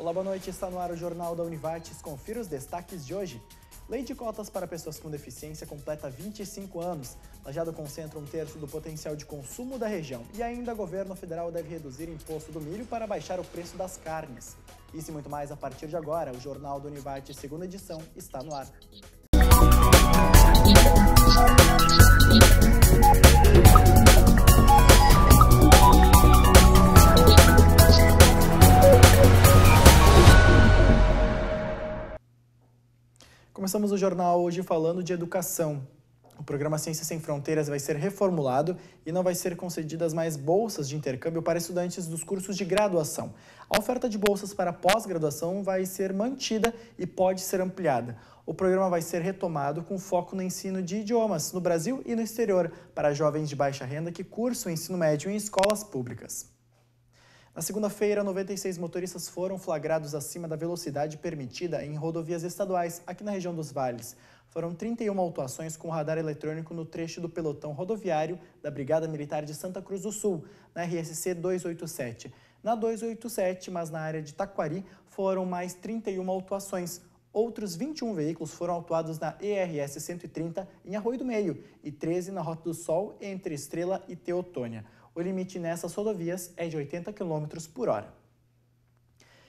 Olá, boa noite. Está no ar o Jornal da Univates. Confira os destaques de hoje. Lei de cotas para pessoas com deficiência completa 25 anos. Lajeado concentra 1/3 do potencial de consumo da região. E ainda o governo federal deve reduzir o imposto do milho para baixar o preço das carnes. Isso e muito mais a partir de agora. O Jornal da Univates, segunda edição, está no ar. Começamos o jornal hoje falando de educação. O programa Ciências Sem Fronteiras vai ser reformulado e não vai ser concedidas mais bolsas de intercâmbio para estudantes dos cursos de graduação. A oferta de bolsas para pós-graduação vai ser mantida e pode ser ampliada. O programa vai ser retomado com foco no ensino de idiomas no Brasil e no exterior para jovens de baixa renda que cursam o ensino médio em escolas públicas. Na segunda-feira, 96 motoristas foram flagrados acima da velocidade permitida em rodovias estaduais, aqui na região dos Vales. Foram 31 autuações com radar eletrônico no trecho do pelotão rodoviário da Brigada Militar de Santa Cruz do Sul, na RSC 287. Na 287, mas na área de Taquari, foram mais 31 autuações. Outros 21 veículos foram autuados na ERS 130, em Arroio do Meio, e 13 na Rota do Sol, entre Estrela e Teotônia. O limite nessas rodovias é de 80 km por hora.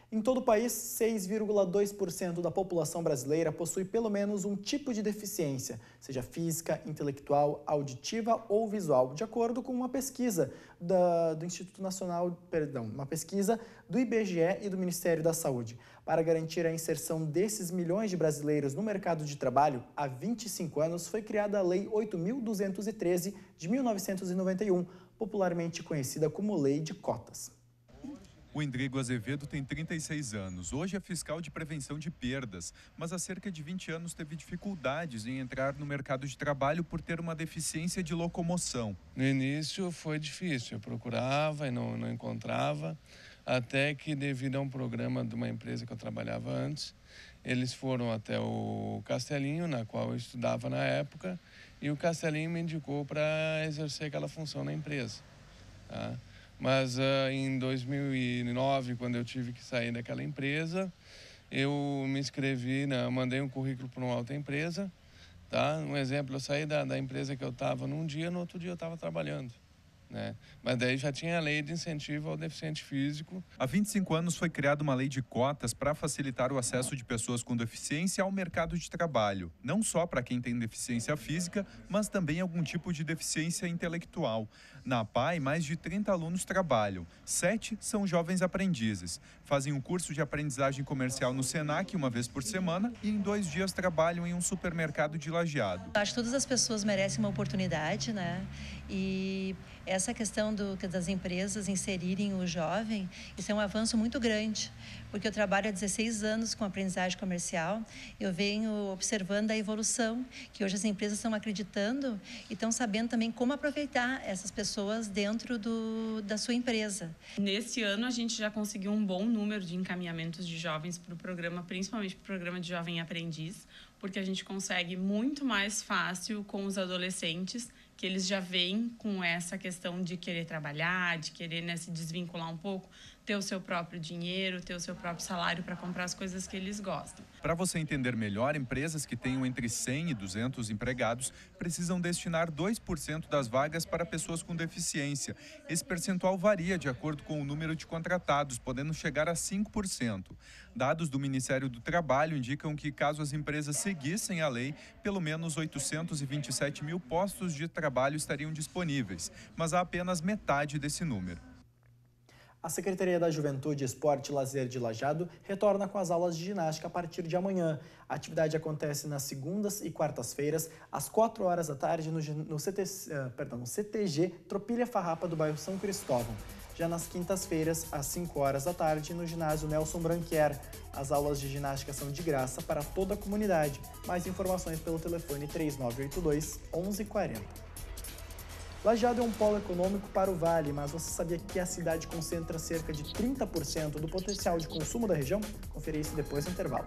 Em todo o país, 6,2% da população brasileira possui pelo menos um tipo de deficiência, seja física, intelectual, auditiva ou visual, de acordo com uma pesquisa do Instituto Nacional, uma pesquisa do IBGE e do Ministério da Saúde. Para garantir a inserção desses milhões de brasileiros no mercado de trabalho, há 25 anos foi criada a Lei 8.213 de 1991, popularmente conhecida como Lei de Cotas. O Endrigo Azevedo tem 36 anos. Hoje é fiscal de prevenção de perdas, mas há cerca de 20 anos teve dificuldades em entrar no mercado de trabalho por ter uma deficiência de locomoção. No início foi difícil, eu procurava e não encontrava, até que devido a um programa de uma empresa que eu trabalhava antes, eles foram até o Castelinho, na qual eu estudava na época, e o Castelinho me indicou para exercer aquela função na empresa, tá? Mas em 2009, quando eu tive que sair daquela empresa, eu me inscrevi, mandei um currículo para uma outra empresa, tá? Um exemplo, eu saí da empresa que eu estava num dia, no outro dia eu estava trabalhando, né? Mas daí já tinha a lei de incentivo ao deficiente físico. Há 25 anos foi criada uma lei de cotas para facilitar o acesso de pessoas com deficiência ao mercado de trabalho. Não só para quem tem deficiência física, mas também algum tipo de deficiência intelectual. Na APAE, mais de 30 alunos trabalham. 7 são jovens aprendizes. Fazem um curso de aprendizagem comercial no Senac uma vez por semana e em 2 dias trabalham em um supermercado de Lajeado. Acho que todas as pessoas merecem uma oportunidade, né? E essa questão das empresas inserirem o jovem, isso é um avanço muito grande, porque eu trabalho há 16 anos com aprendizagem comercial, eu venho observando a evolução, que hoje as empresas estão acreditando e estão sabendo também como aproveitar essas pessoas dentro da sua empresa. Nesse ano a gente já conseguiu um bom número de encaminhamentos de jovens para o programa, principalmente para o programa de Jovem Aprendiz, porque a gente consegue muito mais fácil com os adolescentes, que eles já vêm com essa questão de querer trabalhar, de querer, né, se desvincular um pouco, ter o seu próprio dinheiro, ter o seu próprio salário para comprar as coisas que eles gostam. Para você entender melhor, empresas que tenham entre 100 e 200 empregados precisam destinar 2% das vagas para pessoas com deficiência. Esse percentual varia de acordo com o número de contratados, podendo chegar a 5%. Dados do Ministério do Trabalho indicam que, caso as empresas seguissem a lei, pelo menos 827 mil postos de trabalho estariam disponíveis, mas há apenas metade desse número. A Secretaria da Juventude, Esporte e Lazer de Lajeado retorna com as aulas de ginástica a partir de amanhã. A atividade acontece nas segundas e quartas-feiras, às 4 horas da tarde, no CTG Tropilha Farrapa do bairro São Cristóvão. Já nas quintas-feiras, às 5 horas da tarde, no ginásio Nelson Branquier. As aulas de ginástica são de graça para toda a comunidade. Mais informações pelo telefone 3982 1140. Lajeado é um polo econômico para o Vale, mas você sabia que a cidade concentra cerca de 30% do potencial de consumo da região? Confira isso depois do intervalo.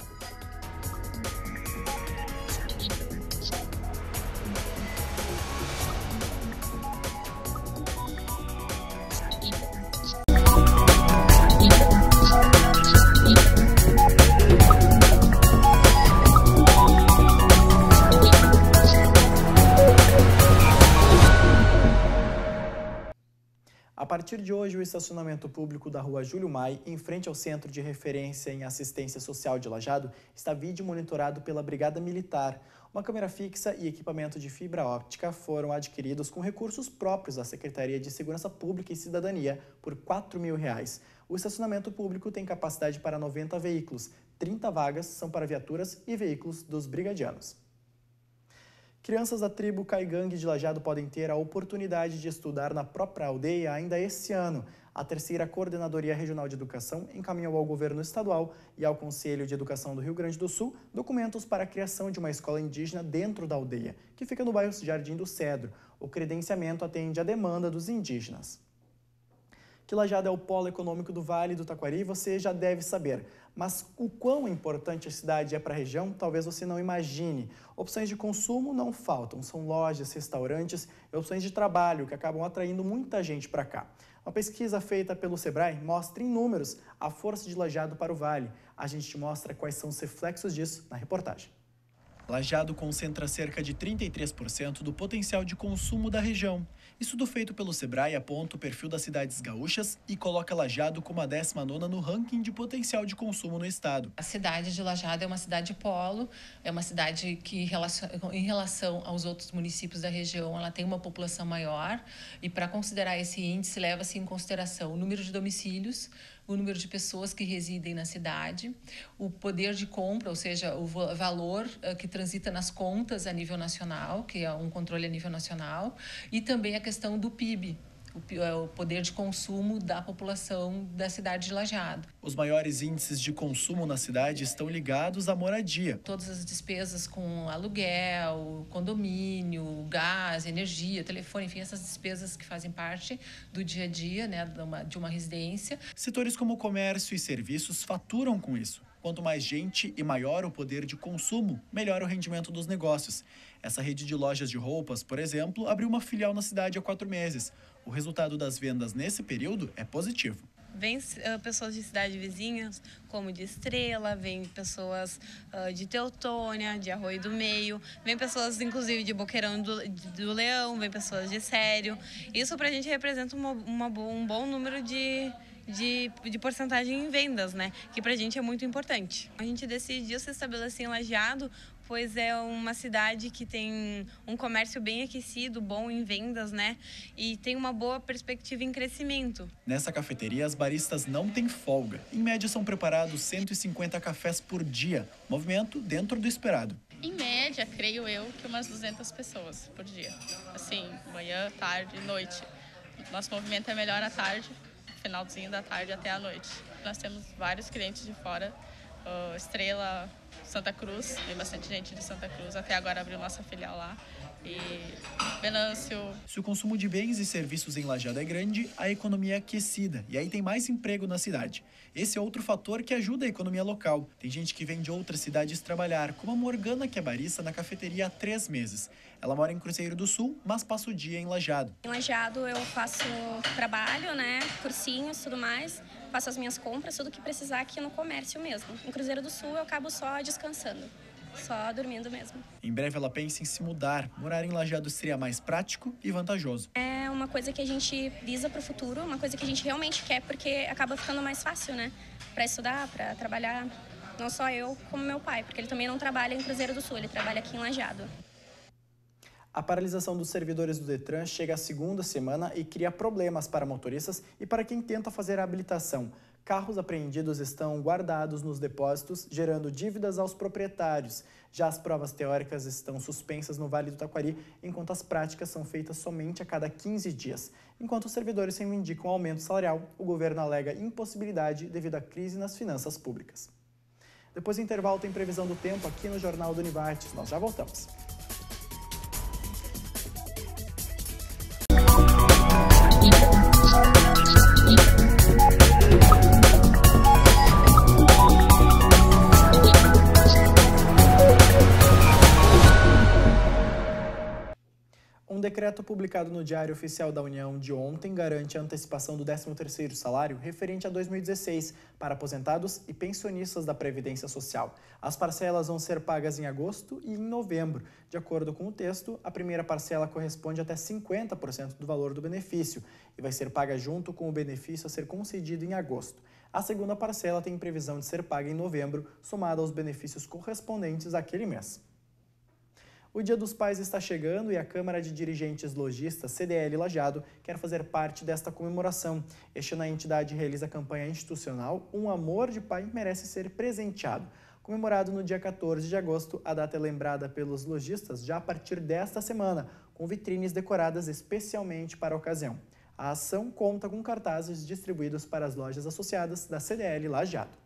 partir de hoje, o estacionamento público da Rua Júlio Mai, em frente ao Centro de Referência em Assistência Social de Lajeado, está vídeo monitorado pela Brigada Militar. Uma câmera fixa e equipamento de fibra óptica foram adquiridos com recursos próprios da Secretaria de Segurança Pública e Cidadania por R$ 4.000. O estacionamento público tem capacidade para 90 veículos, 30 vagas são para viaturas e veículos dos brigadianos. Crianças da tribo Caigangue de Lajeado podem ter a oportunidade de estudar na própria aldeia ainda esse ano. A terceira Coordenadoria Regional de Educação encaminhou ao Governo Estadual e ao Conselho de Educação do Rio Grande do Sul documentos para a criação de uma escola indígena dentro da aldeia, que fica no bairro Jardim do Cedro. O credenciamento atende à demanda dos indígenas. Que Lajeado é o polo econômico do Vale do Taquari, você já deve saber. Mas o quão importante a cidade é para a região, talvez você não imagine. Opções de consumo não faltam, são lojas, restaurantes e opções de trabalho que acabam atraindo muita gente para cá. Uma pesquisa feita pelo Sebrae mostra em números a força de Lajeado para o Vale. A gente te mostra quais são os reflexos disso na reportagem. Lajeado concentra cerca de 33% do potencial de consumo da região. Estudo feito pelo Sebrae aponta o perfil das cidades gaúchas e coloca Lajeado como a 19ª no ranking de potencial de consumo no estado. A cidade de Lajeado é uma cidade polo, é uma cidade que, em relação aos outros municípios da região, ela tem uma população maior e para considerar esse índice, leva-se em consideração o número de domicílios, o número de pessoas que residem na cidade, o poder de compra, ou seja, o valor que transita nas contas a nível nacional, que é um controle a nível nacional, e também a questão do PIB, o poder de consumo da população da cidade de Lajeado. Os maiores índices de consumo na cidade estão ligados à moradia. Todas as despesas com aluguel, condomínio, gás, energia, telefone, enfim, essas despesas que fazem parte do dia a dia, né, de uma residência. Setores como comércio e serviços faturam com isso. Quanto mais gente e maior o poder de consumo, melhor o rendimento dos negócios. Essa rede de lojas de roupas, por exemplo, abriu uma filial na cidade há 4 meses. O resultado das vendas nesse período é positivo. Vem pessoas de cidades vizinhas, como de Estrela, vem pessoas de Teutônia, de Arroio do Meio, vem pessoas, inclusive, de Boqueirão do Leão, vem pessoas de Sério. Isso, para a gente, representa um bom número de porcentagem em vendas, né? Que pra gente é muito importante. A gente decidiu se estabelecer em Lajeado, pois é uma cidade que tem um comércio bem aquecido, bom em vendas, né? E tem uma boa perspectiva em crescimento. Nessa cafeteria, as baristas não têm folga. Em média, são preparados 150 cafés por dia. Movimento dentro do esperado. Em média, creio eu, que umas 200 pessoas por dia. Assim, manhã, tarde, noite. Nosso movimento é melhor à tarde, finalzinho da tarde até a noite. Nós temos vários clientes de fora, Estrela, Santa Cruz, tem bastante gente de Santa Cruz, até agora abriu nossa filial lá, e Venâncio. Se o consumo de bens e serviços em Lajeado é grande, a economia é aquecida e aí tem mais emprego na cidade. Esse é outro fator que ajuda a economia local. Tem gente que vem de outras cidades trabalhar, como a Morgana, que é barista na cafeteria há 3 meses. Ela mora em Cruzeiro do Sul, mas passa o dia em Lajeado. Em Lajeado eu faço trabalho, né, cursinhos, tudo mais, faço as minhas compras, tudo que precisar aqui no comércio mesmo. Em Cruzeiro do Sul eu acabo só descansando, só dormindo mesmo. Em breve ela pensa em se mudar. Morar em Lajeado seria mais prático e vantajoso. É uma coisa que a gente visa para o futuro, uma coisa que a gente realmente quer, porque acaba ficando mais fácil, né, para estudar, para trabalhar. Não só eu, como meu pai, porque ele também não trabalha em Cruzeiro do Sul, ele trabalha aqui em Lajeado. A paralisação dos servidores do Detran chega à 2ª semana e cria problemas para motoristas e para quem tenta fazer a habilitação. Carros apreendidos estão guardados nos depósitos, gerando dívidas aos proprietários. Já as provas teóricas estão suspensas no Vale do Taquari, enquanto as práticas são feitas somente a cada 15 dias. Enquanto os servidores reivindicam aumento salarial, o governo alega impossibilidade devido à crise nas finanças públicas. Depois do intervalo tem previsão do tempo aqui no Jornal do Univates. Nós já voltamos. decreto publicado no Diário Oficial da União de ontem garante a antecipação do 13º salário referente a 2016 para aposentados e pensionistas da Previdência Social. As parcelas vão ser pagas em agosto e em novembro. De acordo com o texto, a primeira parcela corresponde até 50% do valor do benefício e vai ser paga junto com o benefício a ser concedido em agosto. A segunda parcela tem previsão de ser paga em novembro, somada aos benefícios correspondentes àquele mês. O Dia dos Pais está chegando e a Câmara de Dirigentes Lojistas, CDL Lajeado, quer fazer parte desta comemoração. Este ano a entidade realiza a campanha institucional Um Amor de Pai Merece Ser Presenteado. Comemorado no dia 14 de agosto, a data é lembrada pelos lojistas já a partir desta semana, com vitrines decoradas especialmente para a ocasião. A ação conta com cartazes distribuídos para as lojas associadas da CDL Lajeado.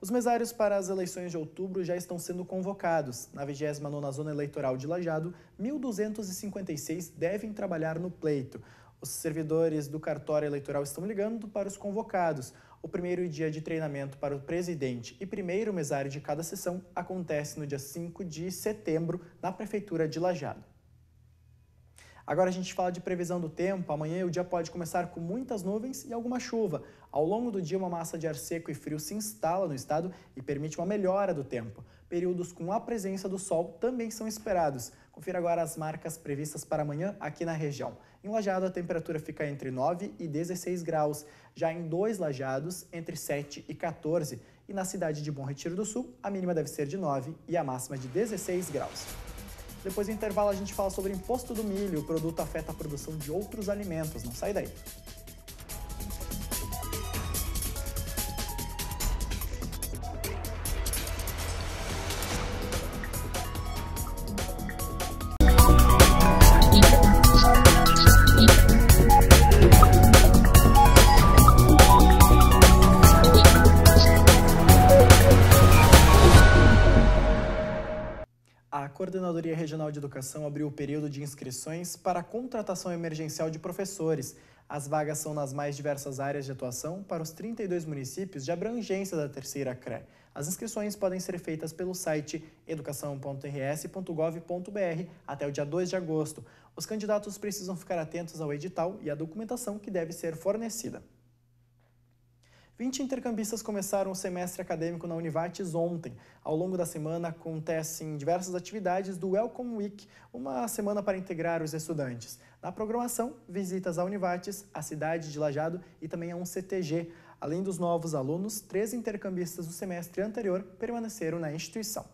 Os mesários para as eleições de outubro já estão sendo convocados. Na 29ª Zona Eleitoral de Lajeado, 1.256 devem trabalhar no pleito. Os servidores do cartório eleitoral estão ligando para os convocados. O primeiro dia de treinamento para o presidente e primeiro mesário de cada sessão acontece no dia 5 de setembro, na Prefeitura de Lajeado. Agora a gente fala de previsão do tempo. Amanhã o dia pode começar com muitas nuvens e alguma chuva. Ao longo do dia, uma massa de ar seco e frio se instala no estado e permite uma melhora do tempo. Períodos com a presença do sol também são esperados. Confira agora as marcas previstas para amanhã aqui na região. Em Lajeado, a temperatura fica entre 9 e 16 graus. Já em 2 Lajeados, entre 7 e 14. E na cidade de Bom Retiro do Sul, a mínima deve ser de 9 e a máxima de 16 graus. Depois do intervalo, a gente fala sobre o imposto do milho. O produto afeta a produção de outros alimentos. Não sai daí. A Coordenadoria Regional de Educação abriu o período de inscrições para a contratação emergencial de professores. As vagas são nas mais diversas áreas de atuação para os 32 municípios de abrangência da terceira CRE. As inscrições podem ser feitas pelo site educação.rs.gov.br até o dia 2 de agosto. Os candidatos precisam ficar atentos ao edital e à documentação que deve ser fornecida. 20 intercambistas começaram o semestre acadêmico na Univates ontem. Ao longo da semana acontecem diversas atividades do Welcome Week, uma semana para integrar os estudantes. Na programação, visitas à Univates, à cidade de Lajeado e também a um CTG. Além dos novos alunos, 3 intercambistas do semestre anterior permaneceram na instituição.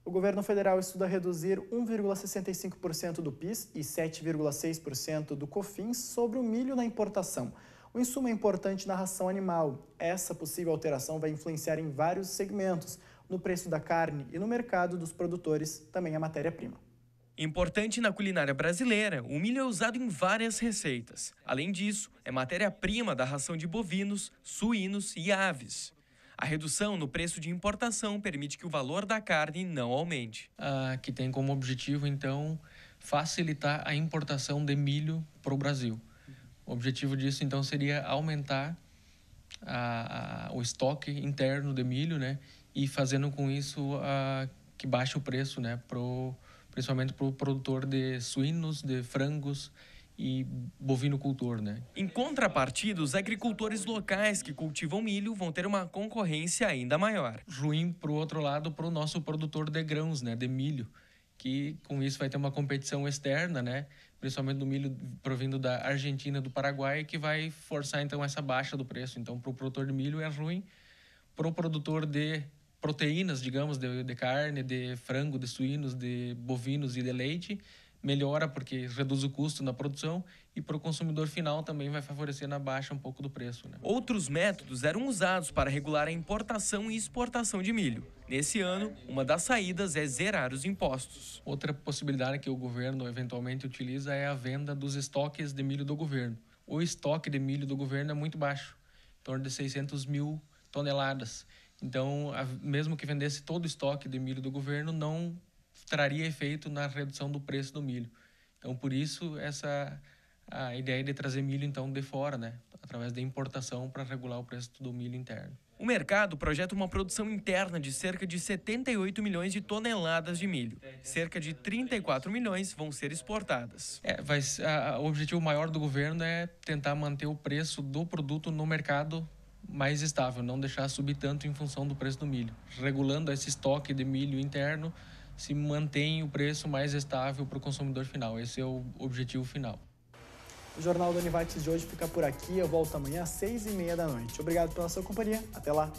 O governo federal estuda reduzir 1,65% do PIS e 7,6% do COFINS sobre o milho na importação. O insumo é importante na ração animal. Essa possível alteração vai influenciar em vários segmentos, no preço da carne e no mercado dos produtores, também a matéria-prima. Importante na culinária brasileira, o milho é usado em várias receitas. Além disso, é matéria-prima da ração de bovinos, suínos e aves. A redução no preço de importação permite que o valor da carne não aumente. Que tem como objetivo, então, facilitar a importação de milho para o Brasil. O objetivo disso, então, seria aumentar o estoque interno de milho, né? E fazendo com isso que baixe o preço, né? Principalmente para o produtor de suínos, de frangos e bovinocultor, né? Em contrapartida, os agricultores locais que cultivam milho vão ter uma concorrência ainda maior. Ruim, por outro lado, para o nosso produtor de grãos, né? De milho, que com isso vai ter uma competição externa, né? Principalmente do milho provindo da Argentina e do Paraguai, que vai forçar, então, essa baixa do preço. Então, para o produtor de milho é ruim. Para o produtor de proteínas, digamos, de carne, de frango, de suínos, de bovinos e de leite, melhora porque reduz o custo na produção e para o consumidor final também vai favorecer na baixa um pouco do preço, né? Outros métodos eram usados para regular a importação e exportação de milho. Nesse ano, uma das saídas é zerar os impostos. Outra possibilidade que o governo eventualmente utiliza é a venda dos estoques de milho do governo. O estoque de milho do governo é muito baixo, em torno de 600 mil toneladas. Então, mesmo que vendesse todo o estoque de milho do governo, não traria efeito na redução do preço do milho. Então, por isso, essa A ideia é de trazer milho, então, de fora, né? Através da importação para regular o preço do milho interno. O mercado projeta uma produção interna de cerca de 78 milhões de toneladas de milho. Cerca de 34 milhões vão ser exportadas. O objetivo maior do governo é tentar manter o preço do produto no mercado mais estável, não deixar subir tanto em função do preço do milho. Regulando esse estoque de milho interno, se mantém o preço mais estável para o consumidor final. Esse é o objetivo final. O Jornal da Univates de hoje fica por aqui. Eu volto amanhã às 6h30 da noite. Obrigado pela sua companhia. Até lá!